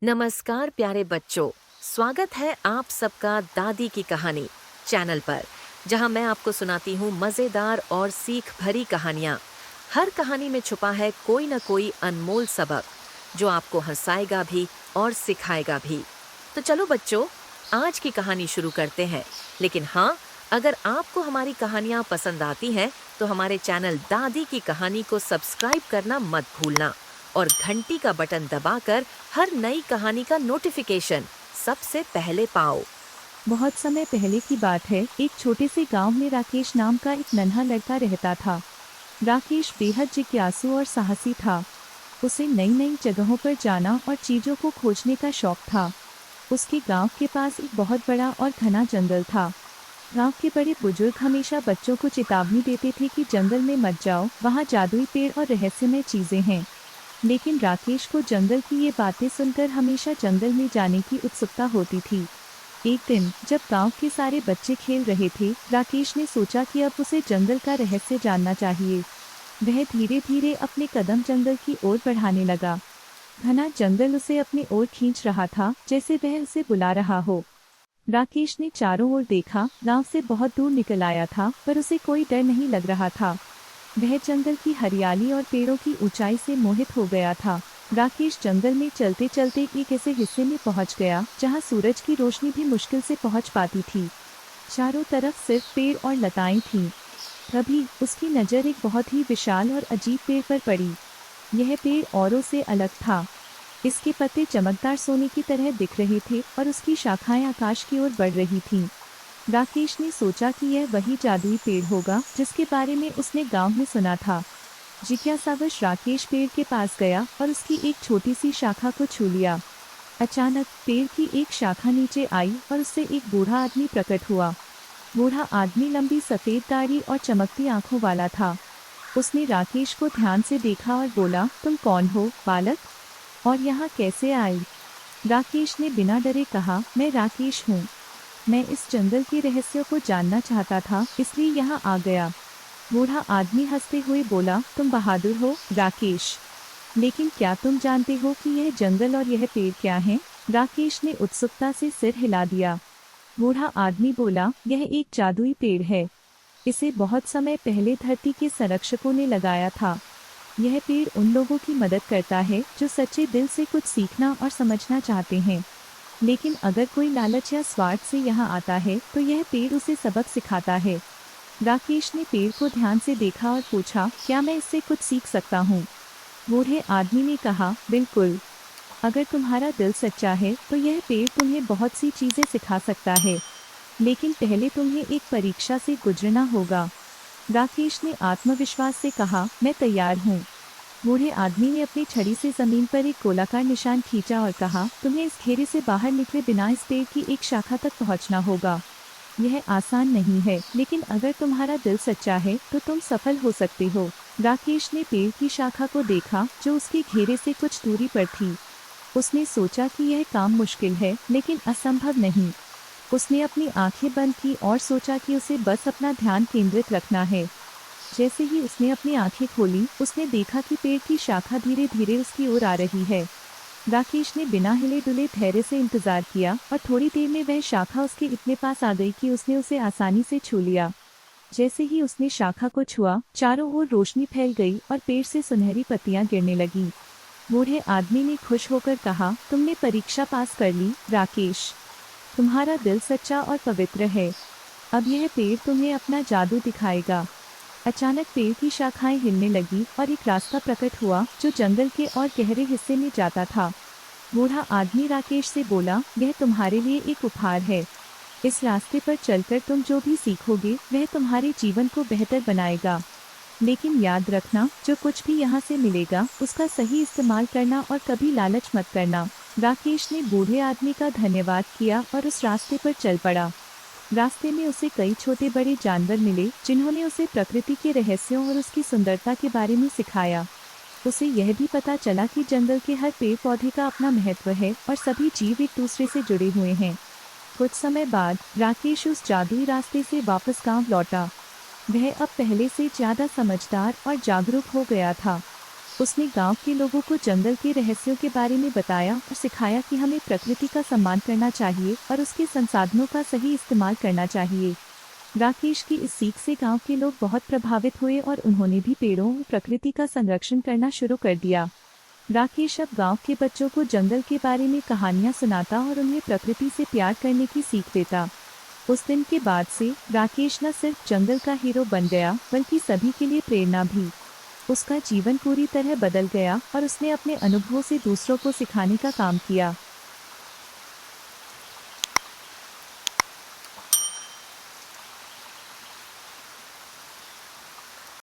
नमस्कार प्यारे बच्चों। स्वागत है आप सबका दादी की कहानी चैनल पर, जहां मैं आपको सुनाती हूँ मज़ेदार और सीख भरी कहानियाँ। हर कहानी में छुपा है कोई न कोई अनमोल सबक जो आपको हंसाएगा भी और सिखाएगा भी। तो चलो बच्चों, आज की कहानी शुरू करते हैं। लेकिन हाँ, अगर आपको हमारी कहानियाँ पसंद आती हैं तो हमारे चैनल दादी की कहानी को सब्सक्राइब करना मत भूलना और घंटी का बटन दबाकर हर नई कहानी का नोटिफिकेशन सबसे पहले पाओ। बहुत समय पहले की बात है। एक छोटे से गांव में राकेश नाम का एक नन्हा लड़का रहता था। राकेश बेहद जिज्ञासु और साहसी था। उसे नई नई जगहों पर जाना और चीजों को खोजने का शौक था। उसके गांव के पास एक बहुत बड़ा और घना जंगल था। गांव के बड़े बुजुर्ग हमेशा बच्चों को चेतावनी देते थे कि जंगल में मत जाओ, वहां जादुई पेड़ और रहस्यमय चीजें हैं। लेकिन राकेश को जंगल की ये बातें सुनकर हमेशा जंगल में जाने की उत्सुकता होती थी। एक दिन जब गांव के सारे बच्चे खेल रहे थे, राकेश ने सोचा कि अब उसे जंगल का रहस्य जानना चाहिए। वह धीरे धीरे अपने कदम जंगल की ओर बढ़ाने लगा। घना जंगल उसे अपनी ओर खींच रहा था, जैसे वह उसे बुला रहा हो। राकेश ने चारों ओर देखा। गांव से बहुत दूर निकल आया था, पर उसे कोई डर नहीं लग रहा था। वह जंगल की हरियाली और पेड़ों की ऊंचाई से मोहित हो गया था। राकेश जंगल में चलते चलते एक ऐसे हिस्से में पहुंच गया जहां सूरज की रोशनी भी मुश्किल से पहुंच पाती थी। चारों तरफ सिर्फ पेड़ और लताएं थीं। तभी उसकी नज़र एक बहुत ही विशाल और अजीब पेड़ पर पड़ी। यह पेड़ औरों से अलग था। इसके पत्ते चमकदार सोने की तरह दिख रहे थे और उसकी शाखाएं आकाश की ओर बढ़ रही थीं। राकेश ने सोचा कि यह वही जादुई पेड़ होगा जिसके बारे में उसने गांव में सुना था। जिज्ञासावश राकेश पेड़ के पास गया और उसकी एक छोटी सी शाखा को छू लिया। अचानक पेड़ की एक शाखा नीचे आई और उससे एक बूढ़ा आदमी प्रकट हुआ। बूढ़ा आदमी लंबी सफेद दाढ़ी और चमकती आंखों वाला था। उसने राकेश को ध्यान से देखा और बोला, तुम कौन हो बालक, और यहाँ कैसे आए? राकेश ने बिना डरे कहा, मैं राकेश हूँ। मैं इस जंगल के रहस्यों को जानना चाहता था, इसलिए यहाँ आ गया। बूढ़ा आदमी हंसते हुए बोला, तुम बहादुर हो राकेश, लेकिन क्या तुम जानते हो कि यह जंगल और यह पेड़ क्या हैं? राकेश ने उत्सुकता से सिर हिला दिया। बूढ़ा आदमी बोला, यह एक जादुई पेड़ है। इसे बहुत समय पहले धरती के संरक्षकों ने लगाया था। यह पेड़ उन लोगों की मदद करता है जो सच्चे दिल से कुछ सीखना और समझना चाहते हैं। लेकिन अगर कोई लालच या स्वार्थ से यहाँ आता है तो यह पेड़ उसे सबक सिखाता है। राकेश ने पेड़ को ध्यान से देखा और पूछा, क्या मैं इससे कुछ सीख सकता हूँ? बूढ़े आदमी ने कहा, बिल्कुल। अगर तुम्हारा दिल सच्चा है तो यह पेड़ तुम्हें बहुत सी चीजें सिखा सकता है, लेकिन पहले तुम्हें एक परीक्षा से गुजरना होगा। राकेश ने आत्मविश्वास से कहा, मैं तैयार हूँ। बूढ़े आदमी ने अपनी छड़ी से जमीन पर एक गोलाकार निशान खींचा और कहा, तुम्हें इस घेरे से बाहर निकले बिना इस पेड़ की एक शाखा तक पहुँचना होगा। यह आसान नहीं है, लेकिन अगर तुम्हारा दिल सच्चा है तो तुम सफल हो सकते हो। राकेश ने पेड़ की शाखा को देखा जो उसके घेरे से कुछ दूरी पर थी। उसने सोचा कि यह काम मुश्किल है, लेकिन असंभव नहीं। उसने अपनी आंखें बंद की और सोचा कि उसे बस अपना ध्यान केंद्रित रखना है। जैसे ही उसने अपनी आंखें खोली, उसने देखा कि पेड़ की शाखा धीरे धीरे उसकी ओर आ रही है। राकेश ने बिना हिले डुले धैर्य से इंतजार किया और थोड़ी देर में वह शाखा उसके इतने पास आ गई कि उसने उसे आसानी से छू लिया। जैसे ही उसने शाखा को छुआ, चारों ओर रोशनी फैल गई और पेड़ से सुनहरी पत्तियां गिरने लगीं। बूढ़े आदमी ने खुश होकर कहा, तुमने परीक्षा पास कर ली राकेश। तुम्हारा दिल सच्चा और पवित्र है। अब यह पेड़ तुम्हें अपना जादू दिखाएगा। अचानक पेड़ की शाखाएं हिलने लगी और एक रास्ता प्रकट हुआ जो जंगल के और गहरे हिस्से में जाता था। बूढ़ा आदमी राकेश से बोला, यह तुम्हारे लिए एक उपहार है। इस रास्ते पर चलकर तुम जो भी सीखोगे वह तुम्हारे जीवन को बेहतर बनाएगा। लेकिन याद रखना, जो कुछ भी यहाँ से मिलेगा उसका सही इस्तेमाल करना और कभी लालच मत करना। राकेश ने बूढ़े आदमी का धन्यवाद किया और उस रास्ते पर चल पड़ा। रास्ते में उसे कई छोटे बड़े जानवर मिले जिन्होंने उसे प्रकृति के रहस्यों और उसकी सुंदरता के बारे में सिखाया। उसे यह भी पता चला कि जंगल के हर पेड़ पौधे का अपना महत्व है और सभी जीव एक दूसरे से जुड़े हुए हैं। कुछ समय बाद राकेश उस जादुई रास्ते से वापस गांव लौटा। वह अब पहले से ज्यादा समझदार और जागरूक हो गया था। उसने गांव के लोगों को जंगल के रहस्यों के बारे में बताया और सिखाया कि हमें प्रकृति का सम्मान करना चाहिए और उसके संसाधनों का सही इस्तेमाल करना चाहिए। राकेश की इस सीख से गांव के लोग बहुत प्रभावित हुए और उन्होंने भी पेड़ों और प्रकृति का संरक्षण करना शुरू कर दिया। राकेश अब गांव के बच्चों को जंगल के बारे में कहानियां सुनाता और उन्हें प्रकृति से प्यार करने की सीख देता। उस दिन के बाद से राकेश न सिर्फ जंगल का हीरो बन गया बल्कि सभी के लिए प्रेरणा भी। उसका जीवन पूरी तरह बदल गया और उसने अपने अनुभवों से दूसरों को सिखाने का काम किया।